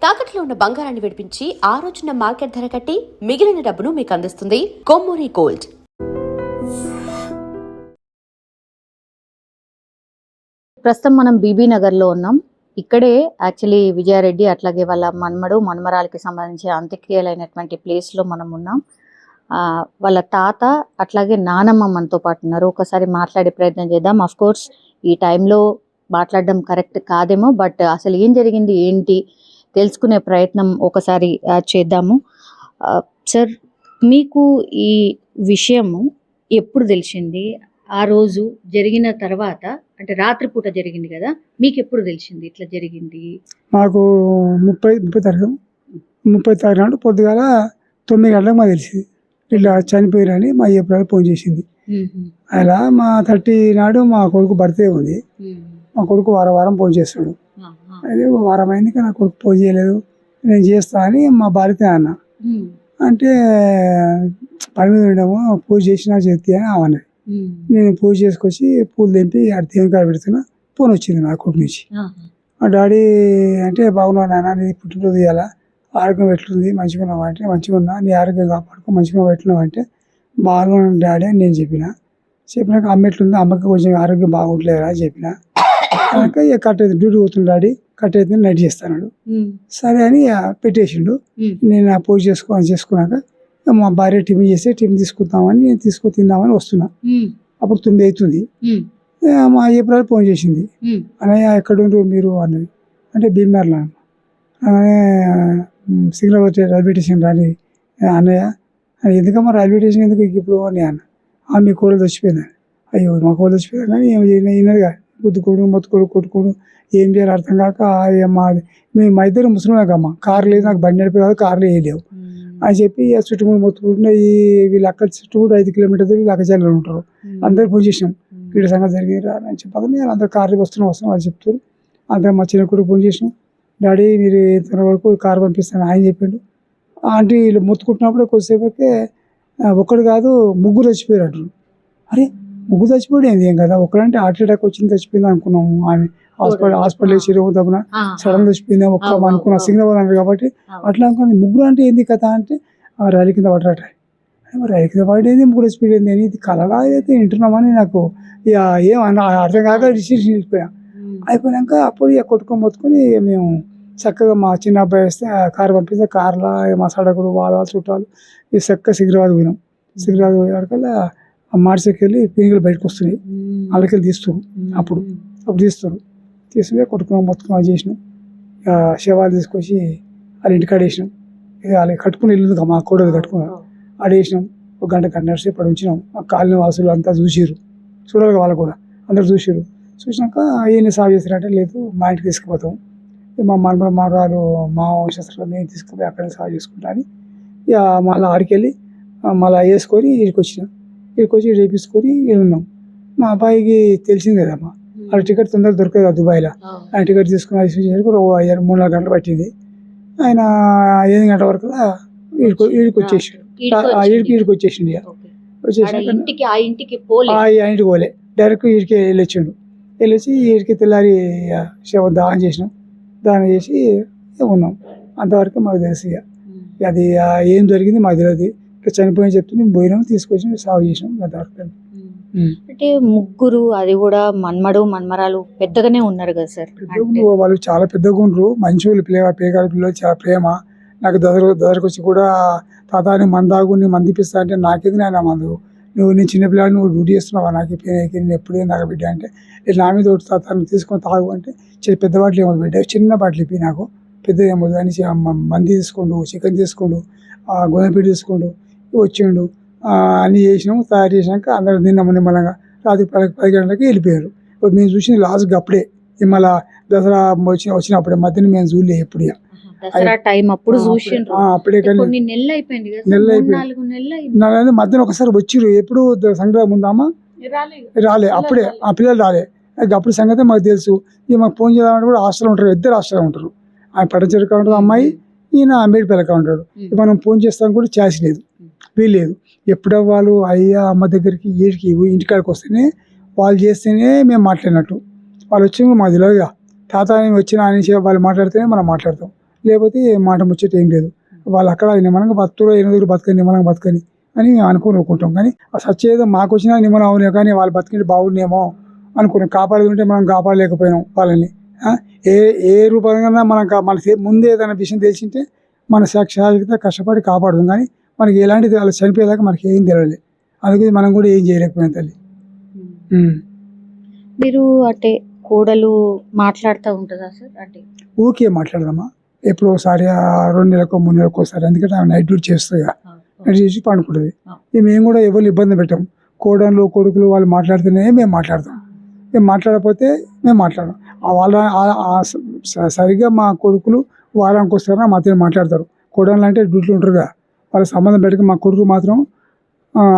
తాకట్లో ఉన్న బంగారాన్ని విడిపించి ఆ రోజున మార్కెట్ ధర కట్టి మిగిలిన డబ్బును మీకు అందిస్తుంది కొమ్మూరి గోల్డ్. ప్రస్తుతం మనం బీబీ నగర్లో ఉన్నాం. ఇక్కడే యాక్చువల్లీ విజయారెడ్డి అట్లాగే వాళ్ళ మన్మరాలకి సంబంధించి అంత్యక్రియలైనటువంటి ప్లేస్లో మనం ఉన్నాం. వాళ్ళ తాత అట్లాగే నానమ్మ మనతో పాటు ఉన్నారు. ఒకసారి మాట్లాడే ప్రయత్నం చేద్దాం. అఫ్ కోర్స్ ఈ టైంలో మాట్లాడడం కరెక్ట్ కాదేమో, బట్ అసలు ఏం జరిగింది ఏంటి తెలుసుకునే ప్రయత్నం ఒకసారి చేద్దాము. సార్, మీకు ఈ విషయము ఎప్పుడు తెలిసింది? ఆ రోజు జరిగిన తర్వాత, అంటే రాత్రిపూట జరిగింది కదా, మీకు ఎప్పుడు తెలిసింది ఇట్లా జరిగింది? మాకు 30 తారీఖు నాడు పొద్దుగాల 9 గంటలకు మాకు తెలిసింది ఇట్లా చనిపోయారని మా ఏప్రిల్ ఫోన్ చేసింది. అలా మా 30 నాడు మా కొడుకు బర్త్డే ఉంది. మా కొడుకు వారం ఫోన్ చేస్తాడు. అదే వారం అయింది కానీ నా కొడుకు ఫోన్ చేయలేదు. నేను చేస్తా అని మా భార్యతో అన్న అంటే పని మీద ఉండేమో పూజ చేసినా చేస్తే అని ఆమె. నేను పూజ చేసుకొచ్చి పూలు తెంపి అటు దేవుని కాడ పెడుతున్నా. ఫోన్ వచ్చింది నా కొడుకు నుంచి. మా డాడీ అంటే బాగున్నావు నాన్న, నీ పుట్టినరోజు ఇవ్వాల, ఆరోగ్యం ఎట్లుంది, మంచిగా ఉన్నావు అంటే మంచిగా ఉన్నా, నీ ఆరోగ్యం కాపాడుకో, మంచిగా ఎట్లున్నావు అంటే బాగున్నాను డాడీ అని నేను చెప్పినాక అమ్మ ఎట్లుంది, అమ్మకి కొంచెం ఆరోగ్యం బాగుంటలేదా అని చెప్పిన. ఇక కట్ అవుతుంది, డ్యూటీ పోతుంది డాడీ, కట్ అవుతుంది నైట్ చేస్తాడు. సరే అని పెట్టేసిండు. నేను ఆ పూజ చేసుకున్నాక మా భార్య టిఫిన్ చేస్తే టిఫిన్ తీసుకుందామని నేను తిందామని వస్తున్నా. అప్పుడు 9 అవుతుంది. మా ఏప్రిల్ ఫోన్ చేసింది, అన్నయ్య ఎక్కడ ఉండ్రు మీరు అన్నది. అంటే భీమర్లా సిగ్నల్ రైల్వే స్టేషన్ రాని అన్నయ్య. ఎందుకమ్మా రైల్వే స్టేషన్ ఎందుకు ఇప్పుడు అని అన్న. మీ కోడలు చచ్చిపోయిందని. అయ్యో మా కోడలు చచ్చిపోయింది కానీ అయినదిగా గుద్దుకోడు మొత్తుకోడు కొట్టుకోడు ఏం చేయాలి అర్థం కాక మా ఇద్దరు ముసలిమేకమ్మ, కారు లేదు, నాకు బండి నడిపే కాదు, కార్లు వేయలేవు అని చెప్పి చుట్టుముడు మొత్తుకుంటున్నా. వీళ్ళు అక్కడ చుట్టుముడు 5 కిలోమీటర్లు వీళ్ళు అక్కజల్లు ఉంటారు. అందరు పూజ చేసినాం, వీడి సంగతి జరిగింది అని చెప్పాక నేను అందరు కార్లు వస్తున్నాం వాళ్ళు చెప్తారు. అందరూ మా చిన్న కొడుకు ఫోన్ చేసినాం, డాడీ మీరు ఇంత వరకు కారు పంపిస్తాను ఆయన చెప్పిండు. ఆంటీ వీళ్ళు మొత్తుకుంటున్నప్పుడు కొద్దిసేపటికే ఒక్కడు కాదు 3 చచ్చిపోయారు అంటారు. అరే 3 చచ్చిపోయాడు ఏంది, ఏం కదా ఒక్కడంటే హార్ట్ అటాక్ వచ్చింది చచ్చిపోయింది అనుకున్నాము. ఆమె హాస్పిటల్ వేసి దబ్బున సడన్ చచ్చిపోయింది ఒక్క అనుకున్నా, సిగ్నల్ అన్నారు కాబట్టి అట్లా అనుకుని 3 అంటే ఏంది కథ అంటే రైలు కింద పడరాట. రైలు కింద పడేది 3 చచ్చిపోయింది అని ఇది కలగా అయితే వింటున్నామని నాకు ఇక ఏం అర్థం కాక డిసిషన్ వెళ్ళిపోయా. అయిపోయాక అప్పుడు ఇక కొట్టుకొని మొత్తుకొని మేము చక్కగా మా చిన్న అబ్బాయి వస్తే కారు పంపిస్తే కార్లో మా సడకుడు వాళ్ళ చుట్టాలు ఈ చక్కగా సికింద్రాబాద్ పోయినాం. సికింద్రాబాద్ పోయేవరకల్లా మార్చికి వెళ్ళి పీనుగులు బయటకు వస్తున్నాయి, వాళ్ళకెళ్ళి తీస్తారు. అప్పుడు తీస్తారు, తీసుకుని కొట్టుకున్నాం మొత్తం చేసినాం. శవాలు తీసుకొచ్చి వాళ్ళ ఇంటికాడ వేసినాం. ఇక వాళ్ళకి కట్టుకుని వెళ్ళింది మా కోడలు కట్టుకున్నాం, ఆడ వేసినాం. 1 గంట గంటన్నర సేపు అక్కడ ఉంచినాం. ఆ కాలనీ వాసులు అంతా చూసిర్రు, చూడాలి వాళ్ళు కూడా అందరు చూసిర్రు. చూసినాక ఏం సాగు చేస్తారంటే లేదు మా ఇంటికి తీసుకుపోతాం, మా మనవరాలు మా వంశస్థులు మేము తీసుకుపోయి అక్కడే సాగు చేసుకుంటా అని ఇక మళ్ళీ ఆడికి వెళ్ళి మళ్ళీ వేసుకొని ఇక్కడికి వచ్చినాం. ఇక్కడికి వచ్చి రేపించుకొని ఉన్నాం. మా అబ్బాయికి తెలిసింది కదమ్మా, ఆ టికెట్ తొందరగా దొరకదు కదా దుబాయ్లో. ఆ టికెట్ తీసుకుని 3-4 గంటలు పట్టింది. ఆయన 8 గంటల వరకు ఈడికి వచ్చేసాడు. ఈడికి వచ్చేసిండు. ఇక వచ్చేసి ఆ ఇంటికి పోలే, డైరెక్ట్ ఈడికి వెళ్ళొచ్చిండు. వెళ్ళొచ్చి ఈడికి తెల్లారి శవం దానం చేసినాం. దానం చేసి ఉన్నాం. అంతవరకు మాకు తెలుసు. ఇక అది ఏం జరిగింది మాకు తెలియదు. ఇక చనిపోయిన చెప్తే మేము పోయినాం, తీసుకొచ్చి సాగు చేసినాం. అంతవరకు అంటే 3 అది కూడా మన్మరాలు పెద్దగానే ఉన్నారు కదా సార్? వాళ్ళు చాలా పెద్దగా ఉండరు, మంచి వాళ్ళు, పేకాడు పిల్లలు, చాలా ప్రేమ. నాకు దగ్గరకు వచ్చి కూడా తాత మంది దాగు నీ మంది ఇప్పిస్తా అంటే నాకేది నాయన మందు, నేను చిన్నపిల్లాడు, నువ్వు డ్యూటీ చేస్తున్నావా, నాకు నేను ఎప్పుడే నాకు బిడ్డ అంటే నా మీద ఒకటి తాత తీసుకొని తాగు అంటే పెద్ద బాటలు ఏమో బిడ్డ, చిన్న బాటలు ఇప్పి నాకు పెద్ద ఏమో అని మంది తీసుకోండు, చికెన్ తీసుకోండు, గోధుమ పిండి తీసుకోండు, వచ్చిండు. అన్నీ చేసినాము. తయారు చేసినాక అందరూ నిమ్మలంగా రాత్రి 10 గంటలకి వెళ్ళిపోయారు. మేము చూసింది లాస్ట్ అప్పుడే, మళ్ళీ దసరా వచ్చినప్పుడే, మధ్యన మేము చూడలే ఎప్పుడు. అప్పుడే కానీ నెల అయిపోయింది. మధ్యన ఒకసారి వచ్చిర్రు, ఎప్పుడు సంక్రాంతి ముందామా రాలే, అప్పుడే ఆ పిల్లలు రాలే. అప్పుడు సంగతి మాకు తెలుసు. ఇక మాకు ఫోన్ చేయాలంటే కూడా హాస్టల్ ఉంటారు, 2 హాస్టల్ ఉంటారు. ఆయన పట్టచెరుకు ఉంటాడు అమ్మాయి, ఈయన మేడిపల్లెక ఉంటాడు. మనం ఫోన్ చేస్తాం కూడా ఛాన్స్ లేదు, వీల్లేదు. ఎప్పుడో వాళ్ళు అయ్యా అమ్మ దగ్గరికి ఇంటికాడికి వస్తేనే వాళ్ళు చేస్తేనే మేము మాట్లాడినట్టు. వాళ్ళు వచ్చి మాకు తెలియదుగా, తాత వచ్చిన అని వాళ్ళు మాట్లాడితేనే మనం మాట్లాడతాం. లేకపోతే మాట ముచ్చట ఏం లేదు. వాళ్ళు అక్కడ నిమ్మలంగా బతుకులో ఎనిమిదిగురు బతకని నిమ్మలంగా బతకని అని మేము అనుకుని ఊరుకుంటాం. కానీ ఆ సచ్చేదో మాకు వచ్చినా నిమ్మలం అవునే, కానీ వాళ్ళు బతికింటే బాగుండేమో అనుకున్నాం. కాపాడేది ఉంటే మనం కాపాడలేకపోయినాం వాళ్ళని. ఏ ఏ రూపంగా మనం ముందే ఏదైనా విషయం తెలిసింటే మన శాఖ కష్టపడి కాపాడుతాం. కానీ మనకి ఎలాంటిది వాళ్ళు చనిపోయేదాకా మనకి ఏం తెలియలేదు. అందుకే మనం కూడా ఏం చేయలేకపోయాం తల్లి. మీరు అంటే కోడలు మాట్లాడుతూ ఉంటుందా సార్? అంటే ఊకే మాట్లాడదామా, ఎప్పుడు ఒకసారి 2 నెలలకు 3 నెలలకు ఒకసారి. ఎందుకంటే ఆమె నైట్ డ్యూటీ చేస్తుంది, నైట్ చేసి పండుకుంటుంది. మేము కూడా ఎవరు ఇబ్బంది పెట్టాం. కోడళ్ళు కొడుకులు వాళ్ళు మాట్లాడితేనే మేము మాట్లాడతాం. మేము మాట్లాడకపోతే మేము మాట్లాడడం. సరిగ్గా మా కొడుకులు వారానికి వస్తారా మాతో మాట్లాడతారు. కోడళ్ళు అంటే డ్యూటీలు ఉంటారు కదా, వాళ్ళ సంబంధం పెట్టుకు మా కొడుకు మాత్రం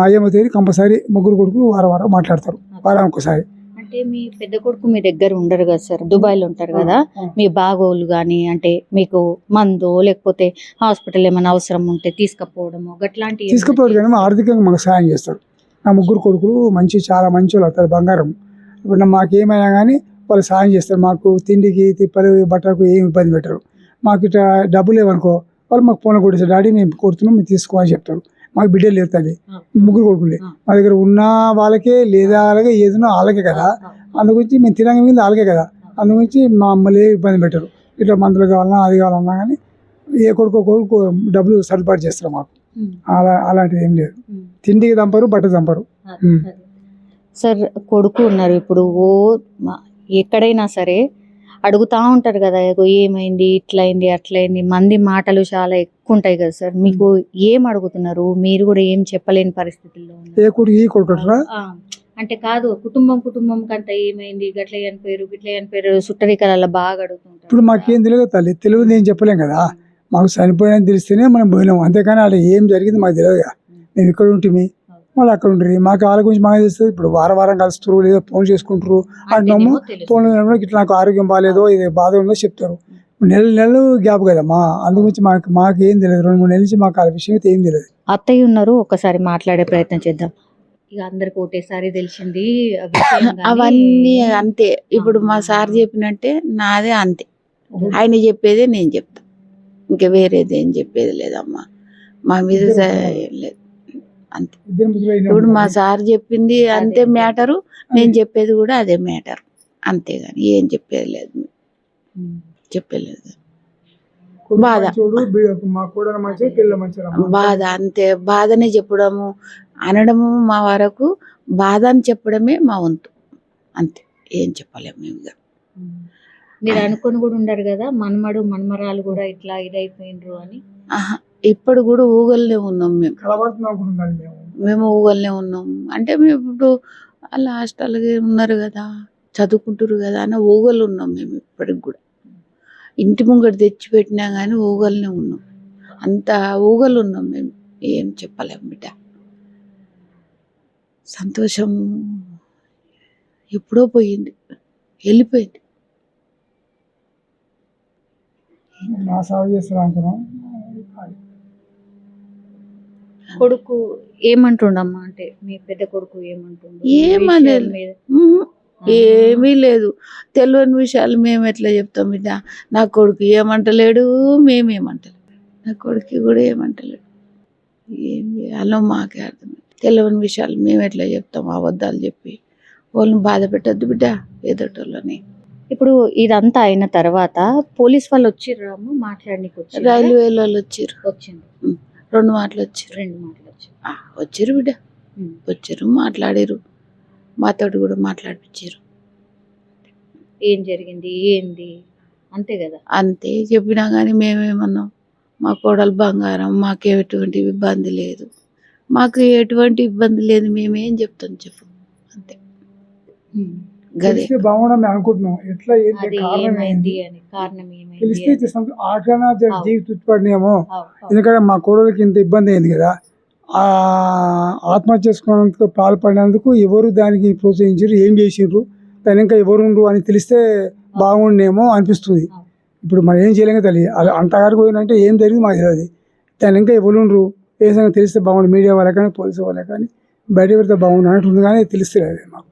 అయ్యమ్మ తేదీ కంపల్సరీ ముగ్గురు కొడుకులు వారం మాట్లాడతారు, వారానికి ఒకసారి. అంటే మీ పెద్ద కొడుకు మీ దగ్గర ఉండరు కదా సార్, దుబాయ్లో ఉంటారు కదా. మీ బాగోలు కానీ అంటే మీకు మందో లేకపోతే హాస్పిటల్ ఏమైనా అవసరం ఉంటే తీసుకుపోవడము గట్లాంటి తీసుకుపోవడం కానీ ఆర్థికంగా మాకు సాయం చేస్తారు. నా ముగ్గురు కొడుకులు చాలా మంచి వాళ్ళు అవుతారు, బంగారం. ఇప్పుడు మాకేమైనా కానీ వాళ్ళు సాయం చేస్తారు. మాకు తిండికి తిప్పలు బట్టలకు ఏమి ఇబ్బంది పెట్టరు. మాకు ఇట్లా డబ్బులు లేవనుకో వాళ్ళు మాకు ఫోన్లో కొట్టేస్తారు, డాడీ మేము కొడుతున్నాం మీరు తీసుకోవాలని చెప్తారు. మాకు బిడ్డలు లేరు తల్లి, ముగ్గురు కొడుకులే. మా దగ్గర ఉన్న వాళ్ళకే లేదా అలాగే ఏదైనా వాళ్ళకే కదా, అందుగురించి మేము తినగా మీద వాళ్ళకే కదా, అందుగురించి మమ్మల్ని ఇబ్బంది పెట్టరు. ఇట్లా మందులు కావాలన్నా అది కావాలన్నా కానీ ఏ కొడుకు డబ్బులు సర్దుబాటు చేస్తారు మాకు. అలాంటిది ఏం లేదు. తిండికి దంపరు, బట్ట దంపరు. సార్ కొడుకు ఉన్నారు ఇప్పుడు, ఎక్కడైనా సరే అడుగుతూ ఉంటారు కదా, ఏమైంది ఇట్లయింది అట్లయింది, మంది మాటలు చాలా ఎక్కువ ఉంటాయి కదా సార్. మీకు ఏం అడుగుతున్నారు? మీరు కూడా ఏం చెప్పలేని పరిస్థితుల్లో ఏ కొడుకు ఈ కొడుకు అంటే కాదు, కుటుంబం కంటే ఏమైంది గట్ల చనిపోయారు సుట్టరికలలో బాగా అడుగుతుంటారు. ఇప్పుడు మాకేం తెలియదు తల్లి, తెలియదు ఏం చెప్పలేం కదా. మాకు చనిపోయాడని తెలిస్తేనే మనం పోయినాం, అంతేకాని అక్కడ ఏం జరిగింది మాకు తెలియదు కదా. మేము ఇక్కడ ఉంటుంది వాళ్ళు అక్కడ ఉంటుంది, మాకు వాళ్ళ గురించి మాకు తెలుస్తుంది. ఇప్పుడు వారం కలుస్తారు, లేదా ఫోన్ చేసుకుంటారు అంటున్నాము. ఫోన్లో ఇట్లా నాకు ఆరోగ్యం బాగాలేదో ఇది బాధ ఉందో చెప్తారు. నెలలు గ్యాప్ కదమ్మా, అందుగురించి మాకు ఏం తెలియదు. 2-3 నెలల నుంచి మాకు ఆ విషయం అయితే ఏం తెలియదు. అత్తయ్య ఉన్నారు, ఒకసారి మాట్లాడే ప్రయత్నం చేద్దాం. ఇక అందరికి ఒకటేసారి తెలిసింది అవన్నీ అంతే. ఇప్పుడు మా సార్ చెప్పినట్టే నాదే అంతే, ఆయన చెప్పేదే నేను చెప్తా, ఇంకా వేరేది ఏం చెప్పేది లేదమ్మా. మా మీద ఏం లేదు అంతే. ఇప్పుడు మా సార్ చెప్పింది అంతే మ్యాటరు, నేను చెప్పేది కూడా అదే మ్యాటర్, అంతేగాని ఏం చెప్పేది లేదు, చెప్పలేదు. బాధ అంతే, బాధనే చెప్పడము అనడము మా వరకు, బాధ అని చెప్పడమే మా వంతు, అంతే. ఏం చెప్పలేము మేము. మీరు అనుకుని కూడా ఉండరు కదా మనమరాలు కూడా ఇట్లా ఇదైపోయినరు అని? ఇప్పుడు కూడా ఊగల్నే ఉన్నాం మేము ఊగల్నే ఉన్నాం. అంటే మేము ఇప్పుడు అలా హాస్టల్గా ఉన్నారు కదా, చదువుకుంటారు కదా అని ఊగలు ఉన్నాం మేము ఇప్పటికి కూడా. ఇంటి ముంగట తెచ్చిపెట్టినా కానీ ఊగల్నే ఉన్నాం, అంత ఊగలు ఉన్నాం మేము. ఏం చెప్పలేము బిడ్డ. సంతోషం ఎప్పుడో పోయింది, వెళ్ళిపోయింది. కొడుకు ఏమంటుండమ్మా? అంటే మీ పెద్ద కొడుకు ఏమంటుండు? ఏమీ లేదు, తెలియని విషయాలు మేము ఎట్లా చెప్తాం బిడ్డ. నా కొడుకు ఏమంటలేడు, మేమేమంటలేడు, నా కొడుకు కూడా ఏమంటలేడు. ఏం చేయాలో మాకే అర్థం. తెలియని విషయాలు మేము ఎట్లా చెప్తాం, అబద్ధాలు చెప్పి వాళ్ళని బాధ పెట్టద్దు బిడ్డ, ఎదుటోళ్ళని. ఇప్పుడు ఇదంతా అయిన తర్వాత పోలీస్ వాళ్ళు వచ్చిర్రు మాట్లాడడానికి? రైల్వేలో వచ్చిర్రు, వచ్చింది 2 మాటలు వచ్చారు, 2 మాటలు వచ్చారు బిడ్డ, వచ్చారు మాట్లాడారు, మాతోటి కూడా మాట్లాడిపించారు. ఏం జరిగింది ఏంది అంతే కదా, అంతే చెప్పినా కానీ మేమేమన్నాం, మా కోడలు బంగారం, మాకు ఎటువంటి ఇబ్బంది లేదు, మాకు ఎటువంటి ఇబ్బంది లేదు, మేమేం చెప్తాం చెప్పు, అంతే. బాగుండని అనుకుంటున్నాం. ఎట్లా తుచ్చిపడినామో, ఎందుకంటే మా కోడలికి ఇంత ఇబ్బంది అయింది కదా. ఆ ఆత్మహత్య చేసుకోవడానికి పాల్పడినందుకు ఎవరు దానికి ప్రోత్సహించారు, ఏం చేసిండ్రు, దాని ఇంకా ఎవరుండ్రు అని తెలిస్తే బాగుండేమో అనిపిస్తుంది. ఇప్పుడు మనం ఏం చేయలేక తల్లి, అంతవరకు పోయినంటే ఏం జరిగింది మాకు తెలియదు. దాని ఇంకా ఎవరుండ్రు ఏ సంగతి తెలిస్తే బాగుండు, మీడియా వాళ్ళే కానీ పోలీసు వాళ్ళే కానీ బయట పెడితే బాగుండు అన్నట్టు కానీ తెలుస్తలేదు మాకు.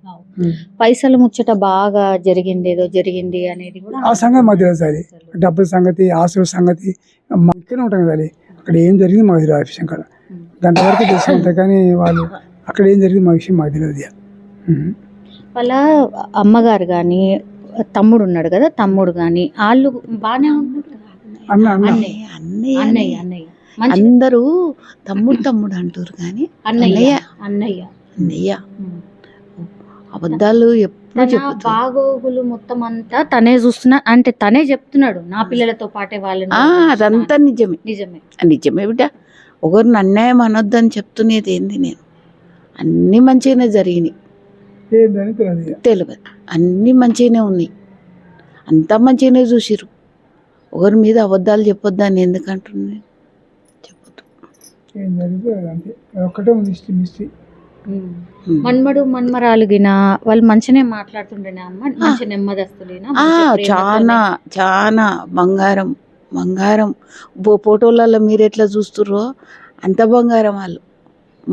పైసల ముచ్చట బాగా జరిగింది, ఏదో జరిగింది అనేది కూడా ఆ సంగతి మాకు తెలుసు. అది డబ్బుల సంగతి, ఆస్తుల సంగతి మా ఇక్కడే ఉంటాం కదా. అది అక్కడ ఏం జరిగింది మాకు తెలియదు. ఆ విషయం కాడ గంట వరకు తెలిసి ఉంటాయి కానీ వాళ్ళు అక్కడ ఏం జరిగింది మా విషయం మాకు తెలియదు ఇక. వాళ్ళ అమ్మగారు కానీ తమ్ముడు ఉన్నాడు కదా, తమ్ముడు కానీ వాళ్ళు బాగానే ఉన్నారు కదా. అన్న అన్న అన్నయ్య అన్నయ్య అన్నయ్య మంచి అందరూ తమ్ముడు తమ్ముడు అంటారు కానీ అన్నయ్య అన్నయ్య అన్నయ్య అబద్ధాలు ఎప్పుడు తన చెప్తారు. బాగోగులు మొత్తం అంతా తనే చూస్తున్నా అంటే తనే చెప్తున్నాడు, నా పిల్లలతో పాటే వాళ్ళని అదంతా నిజమే. నిజమే. నిజమే బిడ్డ. ఒకరిని అన్యాయం అనొద్దని చెప్తున్నది ఏంది నేను. అన్నీ మంచిగానే జరిగినాయి. ఏందని తెలియదు ఇక. తెలియదు. అన్నీ మంచిగానే ఉన్నాయి. అంతా మంచిగానే చూసిరు. ఒకరి మీద అబద్ధాలు చెప్పొద్దని ఎందుకంటున్నాను చెప్పొద్దు. ఏం జరిగింది అంతే. ఒక్కటే ఉంది మిస్టరీ. మన్మడు మన్మరాలు గిన వాళ్ళు మంచిగానే మాట్లాడుతుండేనా అమ్మ, మంచి నెమ్మదస్తులేనా? చాలా చాలా బంగారం బంగారం. ఫోటోలలో మీరు ఎట్లా చూస్తుర్రో అంత బంగారం వాళ్ళు.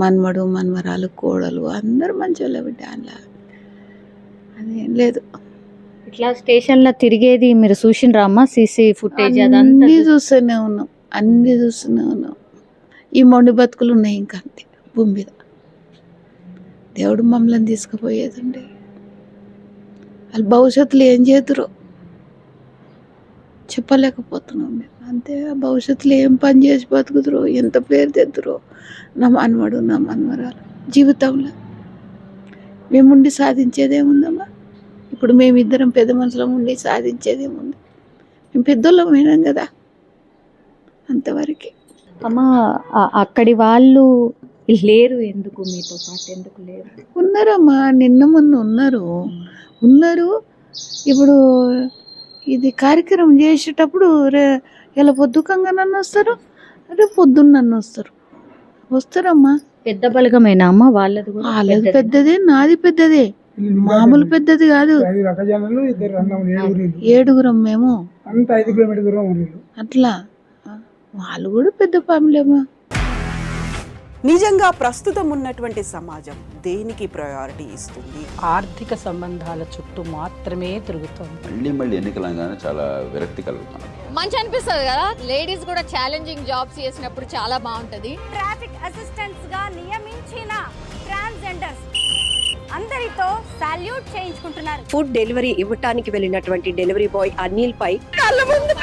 మన్మడు మన్మరాలు కోడలు అందరు మంచోళ్ళే బిడ్డ. అలా అదేం లేదు. ఇట్లా స్టేషన్ లో తిరిగేది మీరు చూసిండ్రా అమ్మ? సీసీ ఫుటేజ్ అదంతా అన్నీ చూస్తూనే ఉన్నాం. అన్నీ చూస్తూనే ఉన్నాం. ఈ మొండి బతుకులు ఉన్నాయి ఇంకా అంతే భూమి మీద. దేవుడు మమ్మల్ని తీసుకుపోయేదండి. వాళ్ళు భవిష్యత్తులో ఏం చేతురో చెప్పలేకపోతున్నాం మేము. అంతే. భవిష్యత్తులో ఏం పని చేసి బతుకుతురో, ఎంత పేరు తెద్దురో నా మనవడు నా మనవరాలు జీవితంలో. మేముండి సాధించేదేముందమ్మా? ఇప్పుడు మేమిద్దరం పెద్ద మనుషులం ఉండి సాధించేదేముంది? మేము పెద్దోళ్ళం వినాం కదా అంతవరకే. అమ్మ అక్కడి వాళ్ళు లేరు ఎందుకు, మీతో పాటు ఎందుకు లేరు? ఉన్నారమ్మా, నిన్న మొన్న ఉన్నారు. ఇప్పుడు ఇది కార్యక్రమం చేసేటప్పుడు ఇలా పొద్దుకంగా నన్ను వస్తారు, రేపు పొద్దున్న నన్ను వస్తారమ్మా. పెద్ద బలగమేనా అమ్మ వాళ్ళది కూడా? వాళ్ళది పెద్దదే, నాది పెద్దదే, మామూలు పెద్దది కాదు. 5 రకజాలు 2 అన్నములు 7గురం మేము. అంత 5 కిలోమీటర్ దూరం ఉంది. అట్లా వాళ్ళు కూడా పెద్ద ఫ్యామిలీమా. నిజంగా ప్రస్తుతం ఉన్నటువంటి సమాజం దేనికి ప్రయారిటీ ఇస్తుంది? ఆర్థిక సంబంధాల చుట్టూ మాత్రమే తిరుగుతోంది. మళ్ళీ ఎన్నికలంగానే చాలా విరక్తి కలుగుతాను. మంచి అనిపిస్తుంది కదా, లేడీస్ కూడా ఛాలెంజింగ్ జాబ్స్ చేసినప్పుడు చాలా బాగుంటది. ట్రాఫిక్ అసిస్టెంట్స్ గా నియమించిన ట్రాన్స్జెండర్స్ అందరితో సాల్యూట్ చేయించుకుంటున్నారు. ఫుడ్ డెలివరీ ఇవ్వటానికి వెళ్ళినటువంటి డెలివరీ బాయ్ అనిల్ పై కళ్ళ ముందు